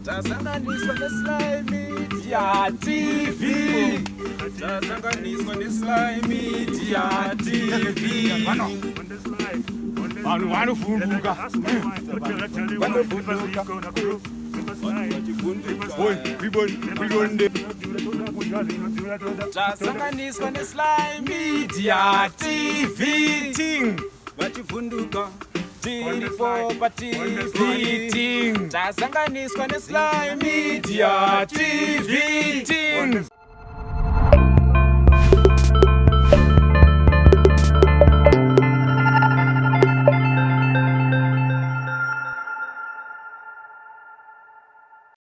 Tazanganiswa SlyMedia TV. Tazanganiswa SlyMedia TV. Vanofumbuka. Tazanganiswa SlyMedia TV. Vachivunduka. Tazanganiswa SlyMedia TV.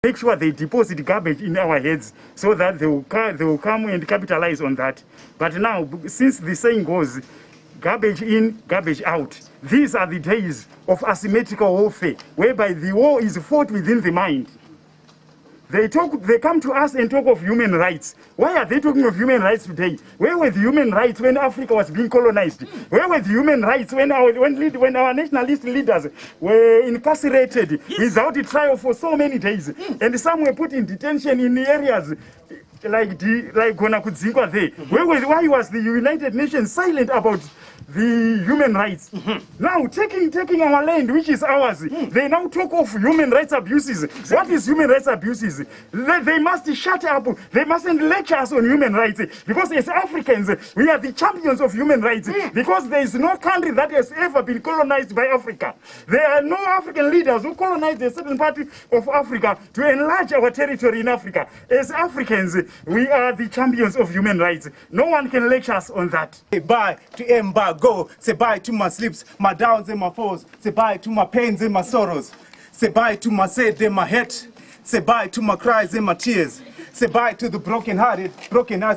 Make sure they deposit garbage in our heads so that they will come and capitalize on that. But now, since the saying goes, garbage in, garbage out, these are the days of asymmetrical warfare, whereby the war is fought within the mind. They come to us and talk of human rights. Why are they talking of human rights today? Where were the human rights when Africa was being colonized? Where were the human rights when our nationalist leaders were incarcerated without a trial for so many days? And some were put in detention in areas like Gonakudzingwa there. Why was the United Nations silent about the human rights? Now taking our land, which is ours, they now talk of human rights abuses. What is human rights abuses? They must shut up. They mustn't lecture us on human rights, because as Africans we are the champions of human rights, because there is no country that has ever been colonized by Africa. There are no African leaders who colonized a certain part of Africa to enlarge our territory in Africa. As Africans, we are the champions of human rights. No one can lecture us on that. Say bye to embargo. Say bye to my slips, my downs and my falls. Say bye to my pains and my sorrows. Say bye to my sad and my hate. Say bye to my cries and my tears. Say bye to the broken hearted.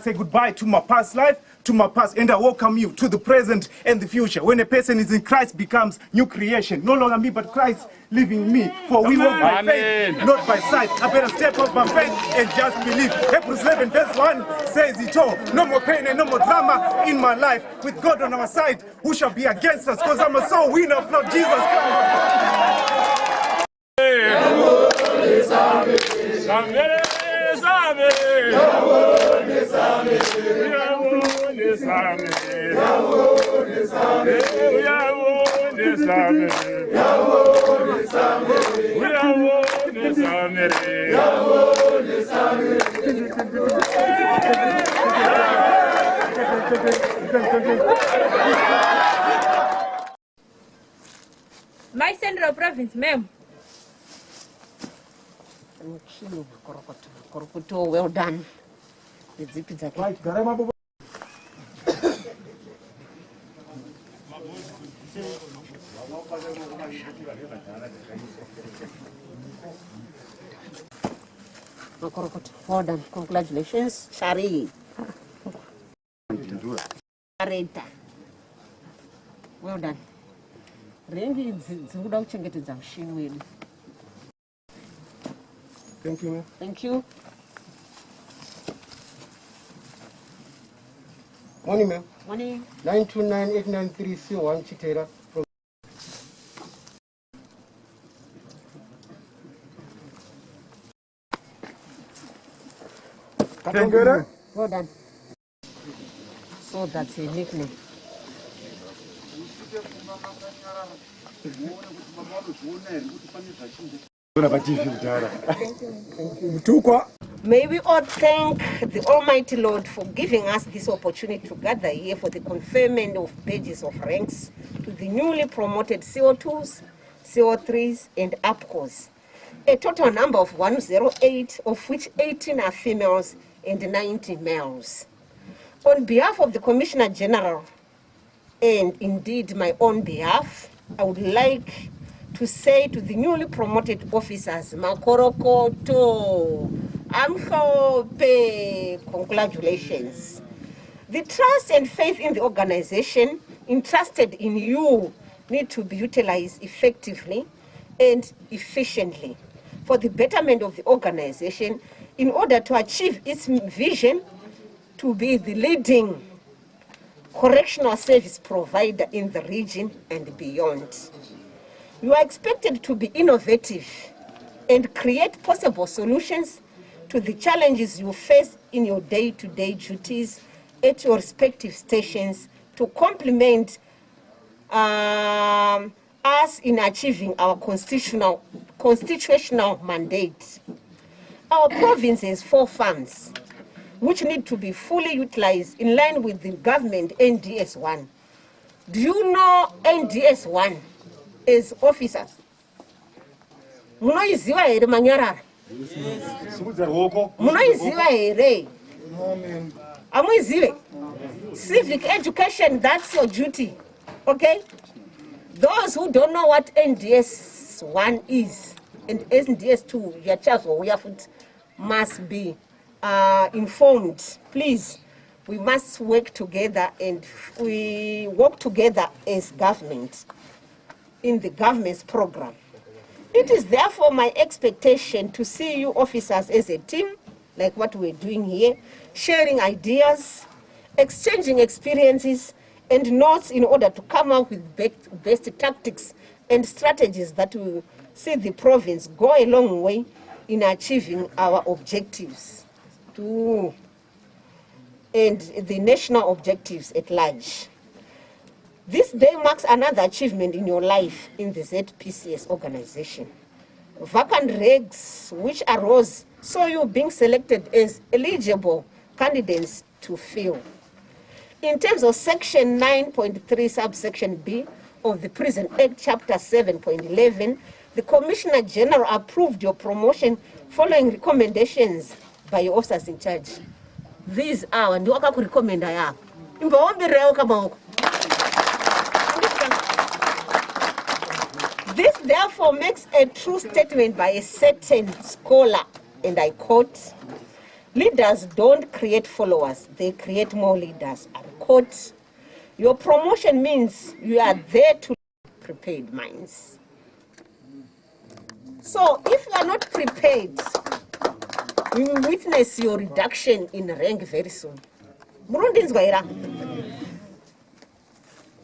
Say goodbye to my past life, to my past, and I welcome you to the present and the future. When a person is in Christ, becomes new creation. No longer me, but Christ living in me. For we walk by faith, not by sight. I better step off my faith and just believe. Hebrews 11 verse 1 says it all. No more pain and no more drama in my life. With God on our side, who shall be against us? Because I'm a soul winner of Lord Jesus Christ. My central province, ma'am. Well done. The ZPCS. Well done. Congratulations, Shari. Well done. Thank you, ma'am. Thank you. Morning, ma'am. Morning. 929-893-C1 Chitera from Thank you. Well done. So that's a nickname. May we all thank the Almighty Lord for giving us this opportunity to gather here for the conferment of badges of ranks to the newly promoted CO2s, CO3s, and APCOs. A total number of 108, of which 18 are females and 90 males. On behalf of the Commissioner General, and indeed my own behalf, I would like to say to the newly promoted officers, Makorokoto, Amhope, congratulations. The trust and faith in the organization entrusted in you need to be utilized effectively and efficiently for the betterment of the organization in order to achieve its vision to be the leading correctional service provider in the region and beyond. You are expected to be innovative, and create possible solutions to the challenges you face in your day-to-day duties at your respective stations to complement us in achieving our constitutional mandate. Our province has 4 farms which need to be fully utilized in line with the government NDS1. Do you know NDS1 as officers? Munoiziva here manyarara? Munoiziva here? Amuizive? Civic education, that's your duty. Okay? Those who don't know what NDS1 is and NDS2, your child must be informed. Please, we must work together, and we work together as government in the government's program. It is therefore my expectation to see you officers as a team, like what we're doing here, sharing ideas, exchanging experiences and notes in order to come up with best tactics and strategies that will see the province go a long way in achieving our objectives and the national objectives at large. This day marks another achievement in your life in the ZPCS organization. Vacant regs which arose saw you being selected as eligible candidates to fill. In terms of section 9.3 subsection B of the Prison Act chapter 7.11, the Commissioner General approved your promotion following recommendations by your officers in charge. These are ndio akakurecommenda yako. Imbaombereo kama. This therefore makes a true statement by a certain scholar, and I quote, "Leaders don't create followers, they create more leaders." I quote, "Your promotion means you are there to prepared minds." So if you are not prepared, we will witness your reduction in rank very soon. Burundi's Waira.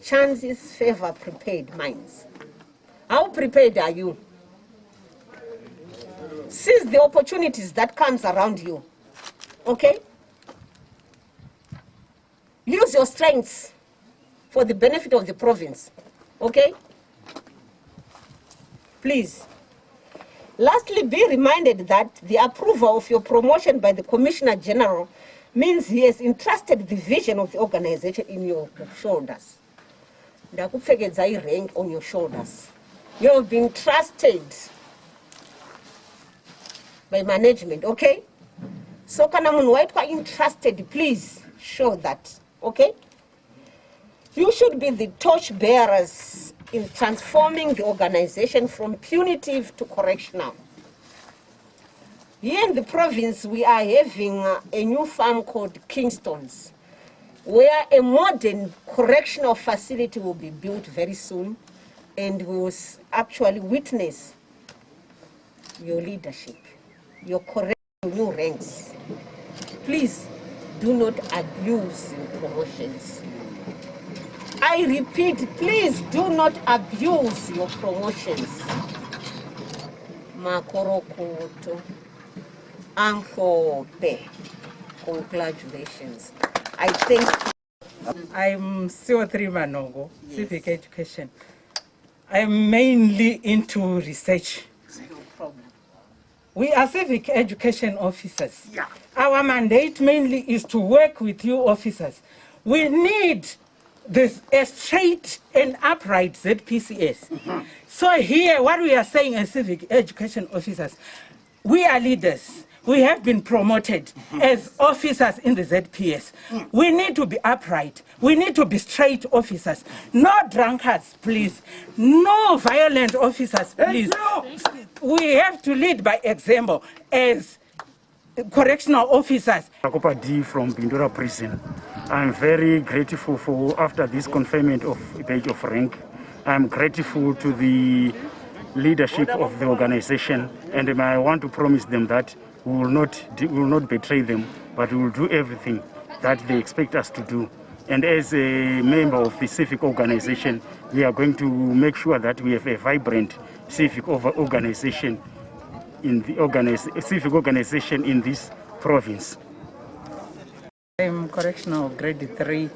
Chances favor prepared minds. How prepared are you? Seize the opportunities that comes around you. Okay? Use your strengths for the benefit of the province. Okay? Please. Lastly, be reminded that the approval of your promotion by the Commissioner General means he has entrusted the vision of the organization in your shoulders. Ndakupfekedza rank on your shoulders. You have been trusted by management, okay? So kana munhu waitwa entrusted, please show that, okay? You should be the torch bearers in transforming the organization from punitive to correctional. Here in the province, we are having a new farm called Kingston's, where a modern correctional facility will be built very soon, and we will actually witness your leadership, your correct new ranks. Please do not abuse your promotions. I repeat, please do not abuse your promotions. Makorokoto, Ankope, congratulations. I thank you. I'm CO3 Manongo, yes. Civic education. I'm mainly into research. No problem. We are civic education officers. Yeah. Our mandate mainly is to work with you officers. We need this a straight and upright ZPCS. Mm-hmm. So here, what we are saying as civic education officers, we are leaders. We have been promoted as officers in the ZPS. We need to be upright. We need to be straight officers. No drunkards, please. No violent officers, please. We have to lead by example as correctional officers. Akopa D from Bindura Prison. I'm very grateful for, after this conferment of badge of rank, I'm grateful to the leadership of the organization, and I want to promise them that we will not betray them, but we will do everything that they expect us to do. And as a member of the civic organization, we are going to make sure that we have a vibrant civic organization in the civic organization in this province. I'm correctional grade 3,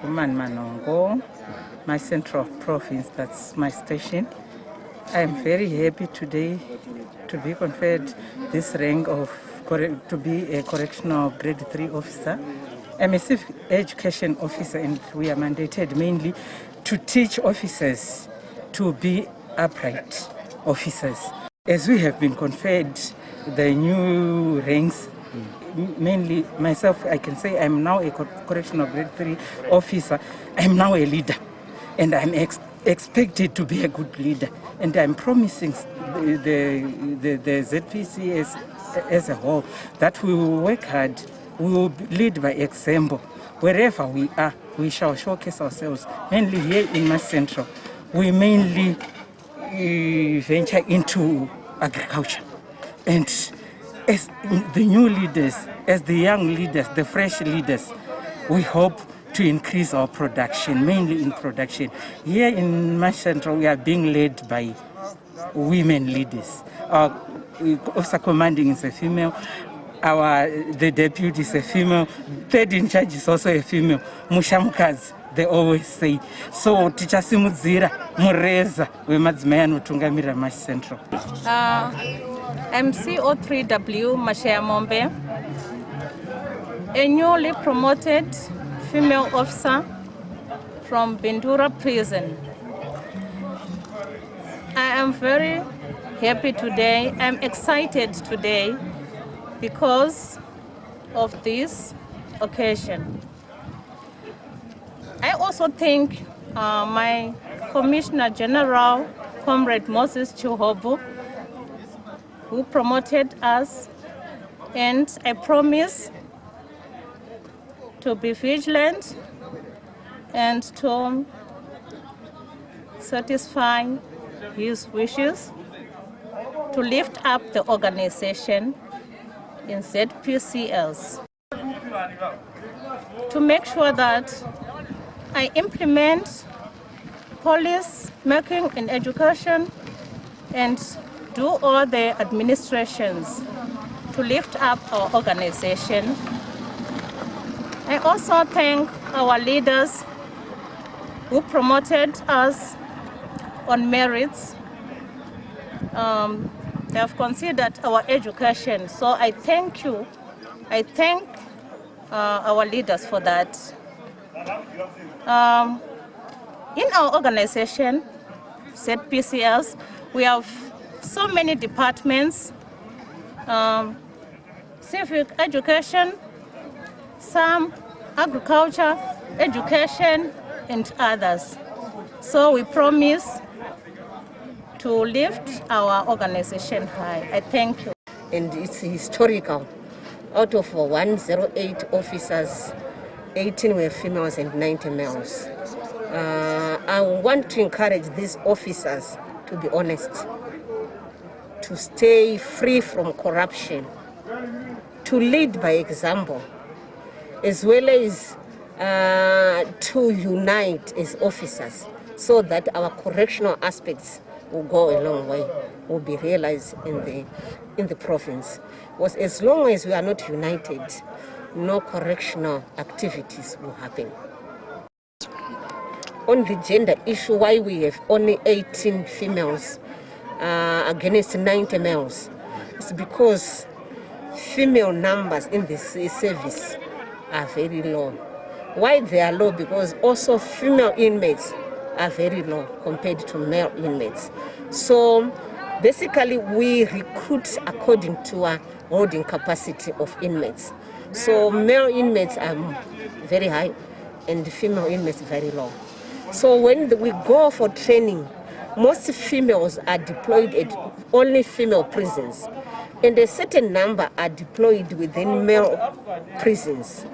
Woman Manongo, my central province, that's my station. I'm very happy today to be conferred this rank of to be a correctional grade 3 officer. I'm a civic education officer, and we are mandated mainly to teach officers to be upright officers. As we have been conferred the new ranks, mainly myself, I can say I'm now a correctional grade 3 officer. I'm now a leader, and I'm expected to be a good leader. And I'm promising the ZPCS as a whole that we will work hard, we will lead by example. Wherever we are, we shall showcase ourselves. Mainly here in Mass Central, we mainly venture into agriculture. And as the new leaders, as the young leaders, the fresh leaders, we hope to increase our production, mainly in production. Here in Mass Central, we are being led by women leaders. Our officer commanding is a female. The deputy is a female. Third in charge is also a female. Mushamukazi, they always say. So, teacher Simudzira, Mureza, we madzimaya notungamira Mass Central. I'm CO3W Mashaya Mombe, a newly promoted female officer from Bindura Prison. I am very happy today. I'm excited today because of this occasion. I also thank my Commissioner General, Comrade Moses Chihobu, who promoted us, and I promise to be vigilant and to satisfy his wishes to lift up the organization in ZPCS, to make sure that I implement policy making in education and do all the administrations to lift up our organization. I also thank our leaders who promoted us on merits. They have considered our education, so I thank you. I thank our leaders for that. In our organization, ZPCS, we have so many departments, civic education, some agriculture, education, and others. So we promise to lift our organization high. I thank you. And it's historical. Out of 108 officers, 18 were females and 90 males. I want to encourage these officers to be honest, to stay free from corruption, to lead by example, as well as to unite as officers so that our correctional aspects will go a long way, will be realized in the province. Because as long as we are not united, no correctional activities will happen. On the gender issue, why we have only 18 females against 90 males, it's because female numbers in the service are very low. Why they are low? Because also female inmates are very low compared to male inmates. So basically we recruit according to our holding capacity of inmates. So male inmates are very high and female inmates very low. So when we go for training, most females are deployed at only female prisons, and a certain number are deployed within male prisons.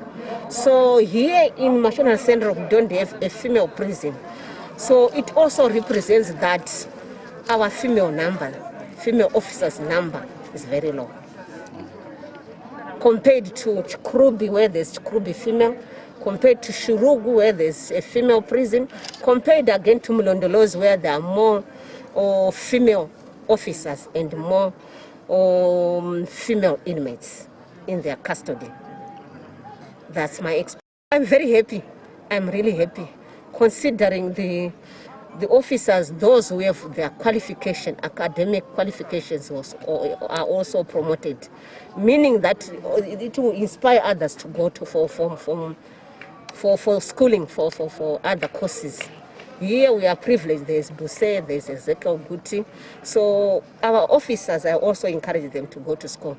So here in National Central, we don't have a female prison. So it also represents that our female officers number is very low. Compared to Chikrubi, where there's Chikrubi female, compared to Shurugu, where there's a female prison, compared again to Mlondolozi, where there are more female officers and more or female inmates in their custody. That's my experience. I'm very happy. I'm really happy, considering the officers, those who have their qualification, academic qualifications are also promoted, meaning that it will inspire others to go to for schooling, for other courses. Here we are privileged. There's Buse, there's Ezekiel Guti. So our officers, I also encourage them to go to school.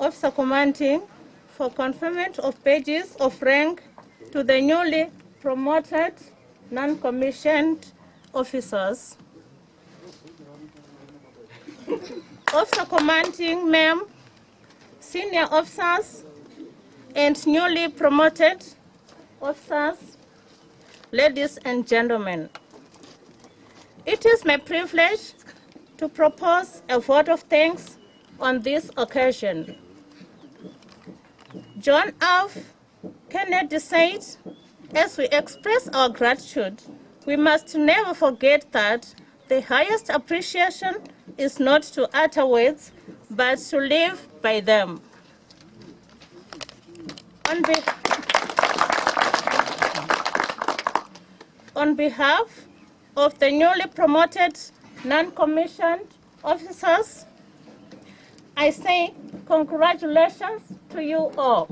Officer commanding for conferment of pages of rank to the newly promoted non-commissioned officers. Officer commanding, ma'am, senior officers, and newly promoted officers, ladies and gentlemen. It is my privilege to propose a vote of thanks on this occasion. John F. Kennedy said, as we express our gratitude, we must never forget that the highest appreciation is not to utter words, but to live by them. On behalf of the newly promoted non-commissioned officers, I say congratulations to you all.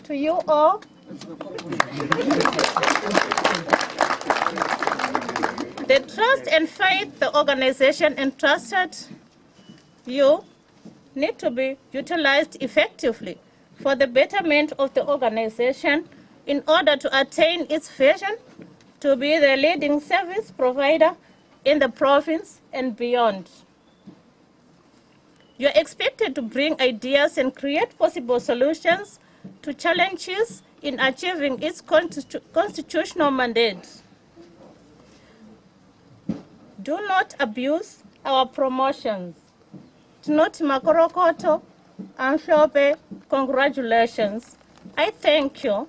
To you all. The trust and faith the organization entrusted you need to be utilized effectively for the betterment of the organization in order to attain its vision to be the leading service provider in the province and beyond. You are expected to bring ideas and create possible solutions to challenges in achieving its constitutional mandate. Do not abuse our promotions. Not Makorokoto and Shope, congratulations. I thank you